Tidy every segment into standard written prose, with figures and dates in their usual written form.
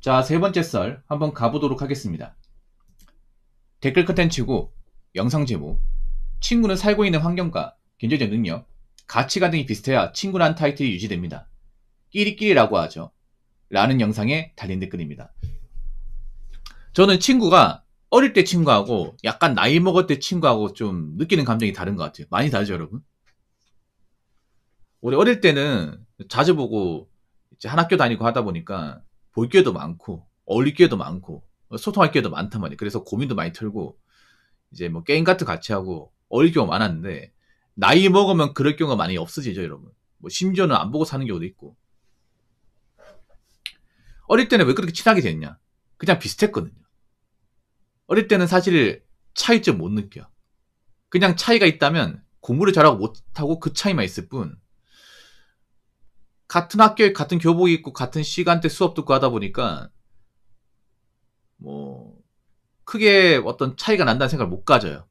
자, 세 번째 썰 한번 가보도록 하겠습니다. 댓글 컨텐츠고, 영상 제목, 친구는 살고 있는 환경과 경제적 능력, 가치관 등이 비슷해야 친구란 타이틀이 유지됩니다. 끼리끼리라고 하죠. 라는 영상에 달린 댓글입니다. 저는 친구가 어릴 때 친구하고 약간 나이 먹을 때 친구하고 좀 느끼는 감정이 다른 것 같아요. 많이 다르죠, 여러분? 우리 어릴 때는 자주 보고 이제 한 학교 다니고 하다 보니까 볼 기회도 많고 어울릴 기회도 많고 소통할 기회도 많단 말이에요. 그래서 고민도 많이 털고 이제 뭐 게임 같은 거 같이 하고 어울릴 경우가 많았는데 나이 먹으면 그럴 경우가 많이 없어지죠, 여러분. 뭐 심지어는 안 보고 사는 경우도 있고. 어릴 때는 왜 그렇게 친하게 됐냐? 그냥 비슷했거든요. 어릴 때는 사실 차이점 못 느껴. 그냥 차이가 있다면 공부를 잘하고 못하고 그 차이만 있을 뿐, 같은 학교에 같은 교복이 입고 같은 시간대 수업 듣고 하다 보니까 뭐 크게 어떤 차이가 난다는 생각을 못 가져요.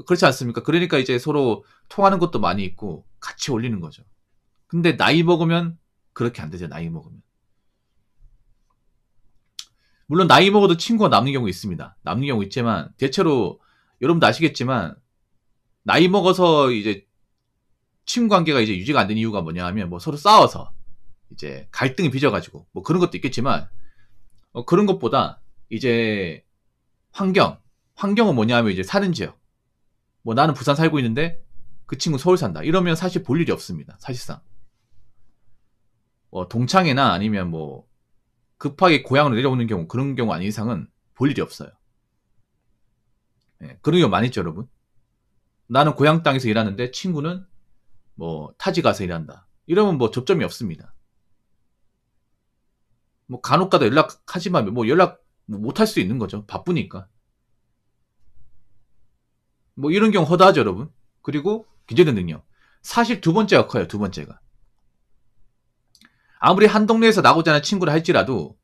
그렇지 않습니까? 그러니까 이제 서로 통하는 것도 많이 있고 같이 어울리는 거죠. 근데 나이 먹으면 그렇게 안 되죠. 나이 먹으면. 물론 나이 먹어도 친구가 남는 경우 있습니다. 남는 경우 있지만 대체로 여러분도 아시겠지만 나이 먹어서 이제 친구 관계가 이제 유지가 안 되는 이유가 뭐냐 하면 뭐 서로 싸워서 이제 갈등이 빚어가지고 뭐 그런 것도 있겠지만 그런 것보다 이제 환경은 뭐냐 하면 이제 사는 지역, 뭐 나는 부산 살고 있는데 그 친구 서울 산다 이러면 사실 볼 일이 없습니다. 사실상 동창회나 아니면 뭐 급하게 고향으로 내려오는 경우, 그런 경우 아닌 이상은 볼 일이 없어요. 예, 그런 경우 많이 있죠, 여러분. 나는 고향 땅에서 일하는데 친구는 뭐 타지 가서 일한다 이러면 뭐 접점이 없습니다. 뭐 간혹 가다 연락하지만 뭐 연락 못 할 수 있는 거죠. 바쁘니까. 뭐 이런 경우 허다하죠, 여러분. 그리고 경제적 능력. 사실 두 번째가 커요, 두 번째가. 아무리 한 동네에서 나고자 하는 친구를 할지라도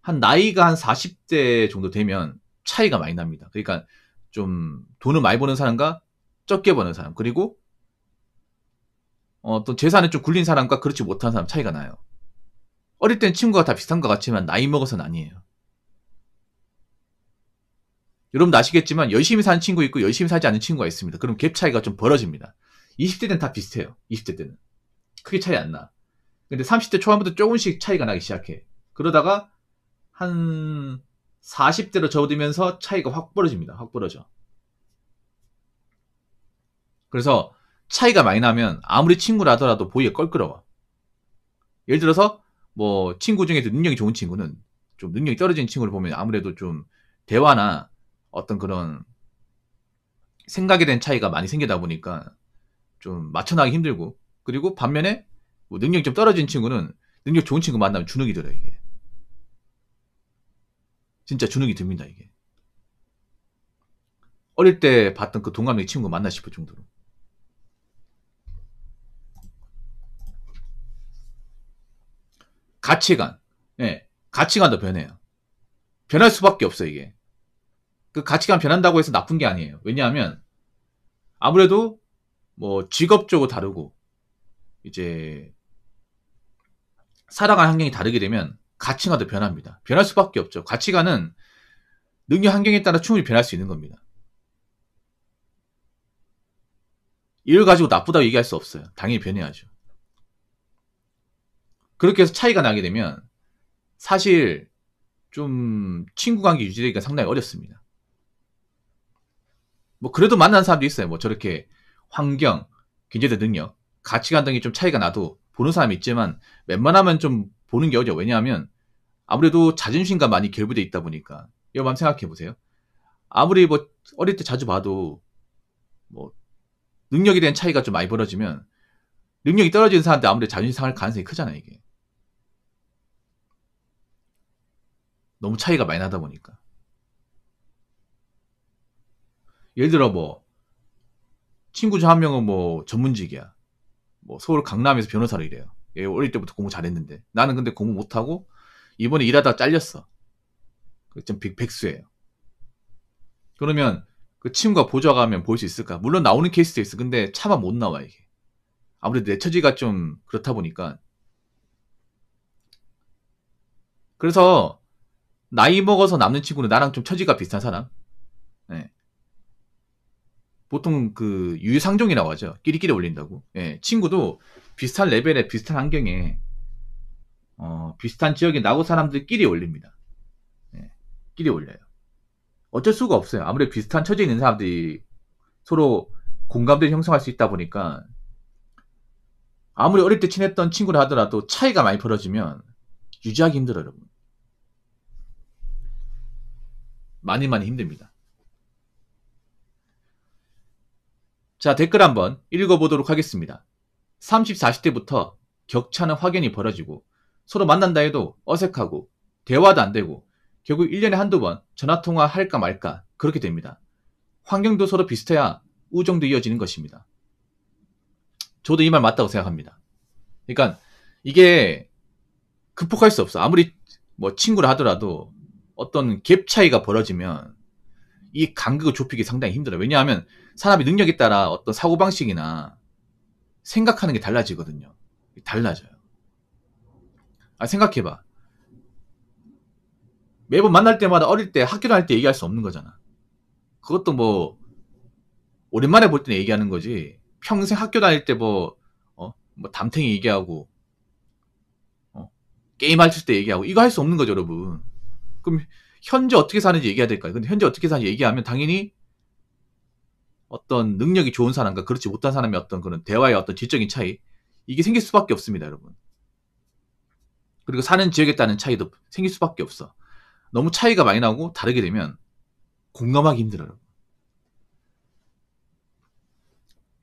한 나이가 한 40대 정도 되면 차이가 많이 납니다. 그러니까 좀 돈을 많이 버는 사람과 적게 버는 사람, 그리고 또 재산에 좀 굴린 사람과 그렇지 못한 사람 차이가 나요. 어릴 땐 친구가 다 비슷한 것 같지만 나이 먹어서는 아니에요. 여러분도 아시겠지만 열심히 사는 친구 있고 열심히 살지 않는 친구가 있습니다. 그럼 갭 차이가 좀 벌어집니다. 20대 때는 다 비슷해요. 20대 때는. 크게 차이 안 나. 근데 30대 초반부터 조금씩 차이가 나기 시작해. 그러다가 한 40대로 접어들면서 차이가 확 벌어집니다. 확 벌어져. 그래서 차이가 많이 나면 아무리 친구라 하더라도 보기가 껄끄러워. 예를 들어서 뭐 친구 중에도 능력이 좋은 친구는 좀 능력이 떨어진 친구를 보면 아무래도 좀 대화나 어떤 그런 생각에 대한 차이가 많이 생기다 보니까 좀 맞춰나가기 힘들고, 그리고 반면에 뭐 능력이 좀 떨어진 친구는 능력 좋은 친구 만나면 주눅이 들어요. 이게 진짜 주눅이 듭니다. 이게 어릴 때 봤던 그 동갑내기 친구 만나 싶을 정도로. 가치관, 예, 가치관도 변해요. 변할 수밖에 없어요. 이게 그 가치관 변한다고 해서 나쁜 게 아니에요. 왜냐하면 아무래도 뭐 직업적으로 다르고 이제 살아가는 환경이 다르게 되면 가치관도 변합니다. 변할 수밖에 없죠. 가치관은 능력 환경에 따라 충분히 변할 수 있는 겁니다. 이걸 가지고 나쁘다고 얘기할 수 없어요. 당연히 변해야죠. 그렇게 해서 차이가 나게 되면 사실 좀 친구 관계 유지되기가 상당히 어렵습니다. 뭐 그래도 만나는 사람도 있어요. 뭐 저렇게 환경, 경제적 능력, 가치관 등이 좀 차이가 나도 보는 사람이 있지만 웬만하면 좀 보는 게 어려워. 왜냐하면 아무래도 자존심과 많이 결부되어 있다 보니까. 이거 한번 생각해 보세요. 아무리 뭐 어릴 때 자주 봐도 뭐 능력에 대한 차이가 좀 많이 벌어지면 능력이 떨어지는 사람한테 아무래도 자존심 상할 가능성이 크잖아요. 이게 너무 차이가 많이 나다 보니까. 예를 들어 뭐 친구 중 한 명은 뭐 전문직이야. 뭐 서울 강남에서 변호사로 일해요. 얘 어릴 때부터 공부 잘했는데 나는 근데 공부 못하고 이번에 일하다가 잘렸어. 좀 백수예요. 그러면 그 친구가 보좌가면 볼 수 있을까? 물론 나오는 케이스도 있어. 근데 차마 못 나와 이게. 아무래도 내 처지가 좀 그렇다 보니까. 그래서 나이 먹어서 남는 친구는 나랑 좀 처지가 비슷한 사람. 예. 보통 그 유유상종이라고 하죠. 끼리끼리 올린다고. 예. 친구도 비슷한 레벨에 비슷한 환경에 비슷한 지역에 나고 사람들끼리 올립니다. 예. 끼리 올려요. 어쩔 수가 없어요. 아무래도 비슷한 처지에 있는 사람들이 서로 공감대를 형성할 수 있다 보니까 아무리 어릴 때 친했던 친구라 하더라도 차이가 많이 벌어지면 유지하기 힘들어요, 여러분. 많이 힘듭니다. 자, 댓글 한번 읽어보도록 하겠습니다. 30, 40대부터 격차는 확연히 벌어지고 서로 만난다 해도 어색하고 대화도 안 되고 결국 1년에 한두 번 전화통화 할까 말까 그렇게 됩니다. 환경도 서로 비슷해야 우정도 이어지는 것입니다. 저도 이 말 맞다고 생각합니다. 그러니까 이게 극복할 수 없어. 아무리 뭐 친구라 하더라도 어떤 갭 차이가 벌어지면 이 간극을 좁히기 상당히 힘들어요. 왜냐하면 사람이 능력에 따라 어떤 사고방식이나 생각하는 게 달라지거든요. 달라져요. 생각해봐. 매번 만날 때마다 어릴 때 학교 다닐 때 얘기할 수 없는 거잖아. 그것도 뭐 오랜만에 볼 때는 얘기하는 거지. 평생 학교 다닐 때 뭐 담탱이 얘기하고 게임할 때 얘기하고 이거 할 수 없는 거죠, 여러분. 그럼 현재 어떻게 사는지 얘기해야 될까요? 근데 현재 어떻게 사는지 얘기하면 당연히 어떤 능력이 좋은 사람과 그렇지 못한 사람의 어떤 그런 대화의 어떤 질적인 차이 이게 생길 수밖에 없습니다, 여러분. 그리고 사는 지역에 따른 차이도 생길 수밖에 없어. 너무 차이가 많이 나고 다르게 되면 공감하기 힘들어요.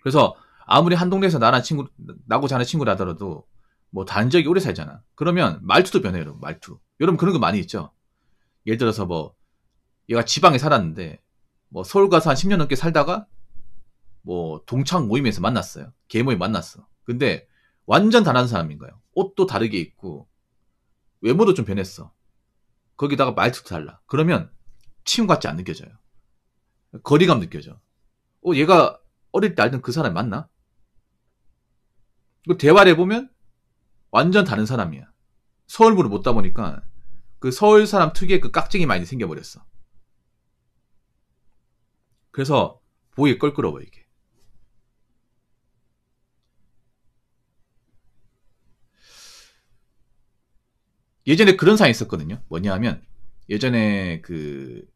그래서 아무리 한 동네에서 나고 자는 친구라 하더라도 뭐 다른 지역에 오래 살잖아. 그러면 말투도 변해요, 여러분. 말투. 여러분 그런 거 많이 있죠. 예를 들어서 뭐 얘가 지방에 살았는데 뭐 서울 가서 한 10년 넘게 살다가 뭐 동창 모임에서 만났어요. 개 모임 만났어. 근데 완전 다른 사람인 거예요. 옷도 다르게 입고 외모도 좀 변했어. 거기다가 말투도 달라. 그러면 친구 같지 안 느껴져요. 거리감 느껴져. 얘가 어릴 때 알던 그 사람이 맞나? 그 대화를 해보면 완전 다른 사람이야. 서울물을 못 따보니까 그 서울 사람 특유의 그 깍쟁이 많이 생겨버렸어. 그래서 보기 껄끄러워 이게. 예전에 그런 상황이 있었거든요. 뭐냐 하면 예전에 그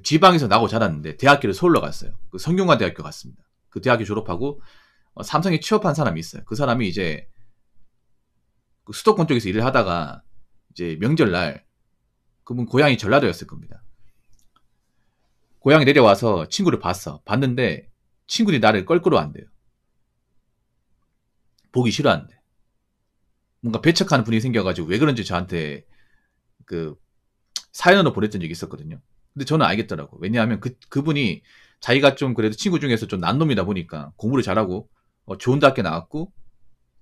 지방에서 나고 자랐는데 대학교를 서울로 갔어요. 그 성균관 대학교 갔습니다. 그 대학교 졸업하고 삼성에 취업한 사람이 있어요. 그 사람이 이제 그 수도권 쪽에서 일을 하다가 이제 명절날 그분 고향이 전라도였을 겁니다. 고향에 내려와서 친구를 봤는데 친구들이 나를 껄끄러워한대요. 보기 싫어한대. 뭔가 배척하는 분위기 생겨가지고 왜 그런지 저한테 그 사연으로 보냈던 적이 있었거든요. 근데 저는 알겠더라고. 왜냐하면 그분이 자기가 좀 그래도 친구 중에서 좀 난 놈이다 보니까 공부를 잘하고 좋은 대학교 나왔고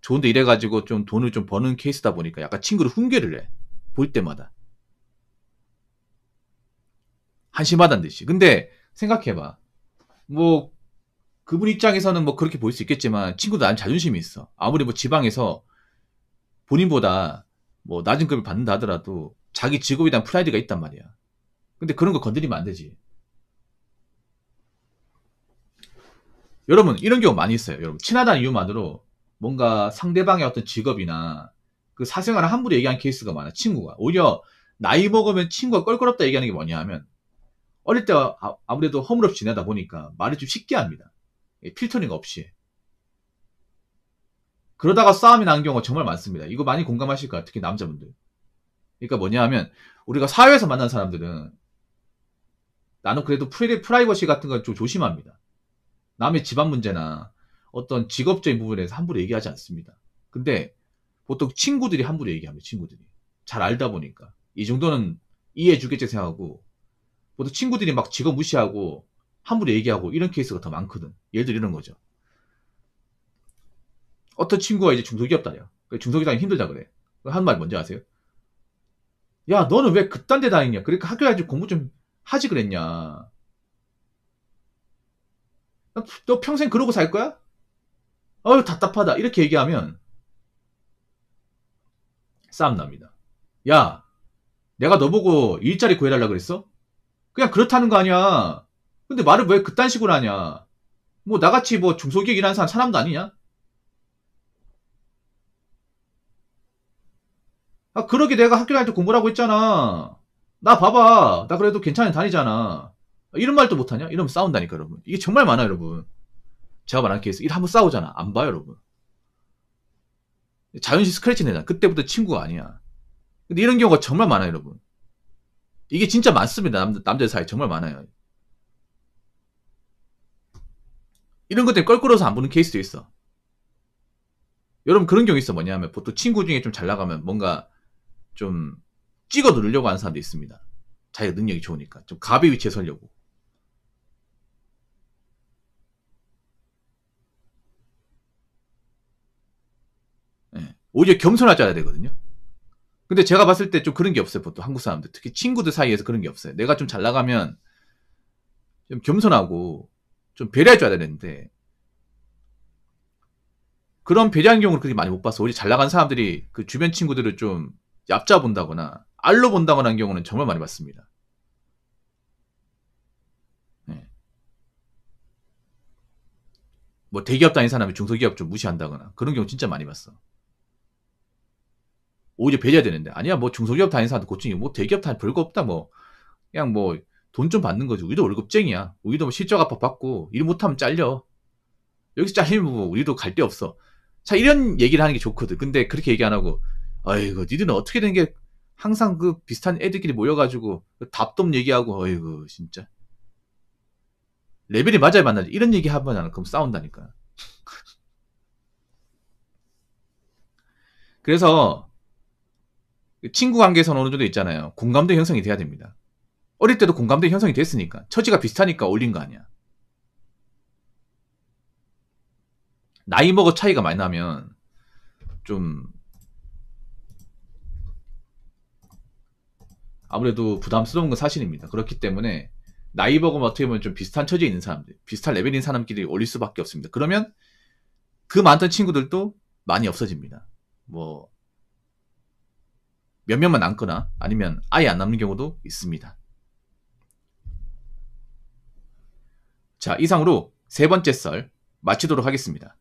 좋은데 이래가지고 좀 돈을 좀 버는 케이스다 보니까 약간 친구를 훈계를 해. 볼 때마다. 한심하단 듯이. 근데 생각해봐. 뭐 그분 입장에서는 뭐 그렇게 보일 수 있겠지만 친구도 나름 자존심이 있어. 아무리 뭐 지방에서 본인보다 뭐 낮은 급을 받는다 하더라도 자기 직업에 대한 프라이드가 있단 말이야. 근데 그런 거 건드리면 안 되지. 여러분 이런 경우 많이 있어요. 여러분 친하다는 이유만으로 뭔가 상대방의 어떤 직업이나 그 사생활을 함부로 얘기하는 케이스가 많아. 친구가 오히려 나이 먹으면 친구가 껄끄럽다 얘기하는 게 뭐냐 하면 어릴 때 아무래도 허물없이 지내다 보니까 말을 좀 쉽게 합니다. 필터링 없이. 그러다가 싸움이 나는 경우가 정말 많습니다. 이거 많이 공감하실 거야. 특히 남자분들. 그러니까 뭐냐 하면 우리가 사회에서 만난 사람들은 나는 그래도 프라이버시 같은 건 좀 조심합니다. 남의 집안 문제나 어떤 직업적인 부분에서 함부로 얘기하지 않습니다. 근데 보통 친구들이 함부로 얘기합니다. 친구들이. 잘 알다 보니까. 이 정도는 이해해 주겠지 생각하고 보통 친구들이 막 직업 무시하고 함부로 얘기하고 이런 케이스가 더 많거든. 예를 들어 이런 거죠. 어떤 친구가 이제 중소기업 다녀. 중소기업 다니기 힘들다 그래. 한 말 뭔지 아세요? 야, 너는 왜 그딴 데 다니냐? 그러니까 학교 다니지 공부 좀 하지 그랬냐? 너 평생 그러고 살 거야? 어휴, 답답하다. 이렇게 얘기하면 싸움 납니다. 야, 내가 너보고 일자리 구해달라 그랬어? 그냥 그렇다는 거 아니야. 근데 말을 왜 그딴 식으로 하냐. 뭐 나같이 뭐 중소기업 일하는 사람도 아니냐? 아, 그러게 내가 학교 다닐 때 공부를 하고 있잖아. 나 봐봐. 나 그래도 괜찮게 다니잖아. 이런 말도 못하냐? 이러면 싸운다니까, 여러분. 이게 정말 많아, 여러분. 제가 말한 케이스. 이거 한번 싸우잖아. 안 봐요, 여러분. 자존심 스크래치 내잖아. 그때부터 친구가 아니야. 근데 이런 경우가 정말 많아요, 여러분. 이게 진짜 많습니다. 남자 사이에 정말 많아요. 이런 것 때문에 껄끄러워서 안 보는 케이스도 있어. 여러분 그런 경우 있어. 뭐냐면 보통 친구 중에 좀 잘 나가면 뭔가 좀 찍어 누르려고 하는 사람도 있습니다. 자기가 능력이 좋으니까. 좀 갑의 위치에 서려고. 예. 오히려 겸손할 줄 알아야 되거든요. 근데 제가 봤을 때 좀 그런 게 없어요. 보통 한국 사람들. 특히 친구들 사이에서 그런 게 없어요. 내가 좀 잘 나가면 좀 겸손하고 좀 배려해줘야 되는데 그런 배려하는 경우를 그렇게 많이 못 봤어. 오히려 잘 나간 사람들이 그 주변 친구들을 좀 얕잡아 본다거나 알로 본다거나 하는 경우는 정말 많이 봤습니다. 예. 뭐 대기업 다닌 사람이 중소기업 좀 무시한다거나 그런 경우 진짜 많이 봤어. 오히려 배려해야 되는데 아니야 뭐 중소기업 다닌 사람도 고충이 뭐 대기업 다니 별거 없다 뭐 그냥 뭐 돈 좀 받는 거지. 우리도 월급쟁이야. 우리도 뭐 실적 압박 받고 일 못하면 잘려. 여기서 잘리면 뭐 우리도 갈 데 없어. 자 이런 얘기를 하는 게 좋거든. 근데 그렇게 얘기 안 하고 아이고 니들은 어떻게 된 게 항상 그 비슷한 애들끼리 모여가지고 답도 얘기하고 어이구 진짜 레벨이 맞아야 만나지. 이런 얘기 하면 그럼 싸운다니까. 그래서 친구 관계에서는 어느 정도 있잖아요. 공감대 형성이 돼야 됩니다. 어릴 때도 공감대 형성이 됐으니까. 처지가 비슷하니까 올린 거 아니야. 나이 먹어 차이가 많이 나면 좀 아무래도 부담스러운 건 사실입니다. 그렇기 때문에 나이 먹으면 어떻게 보면 좀 비슷한 처지에 있는 사람들, 비슷한 레벨인 사람끼리 올릴 수밖에 없습니다. 그러면 그 많던 친구들도 많이 없어집니다. 뭐 몇 명만 남거나 아니면 아예 안 남는 경우도 있습니다. 자, 이상으로 세 번째 썰 마치도록 하겠습니다.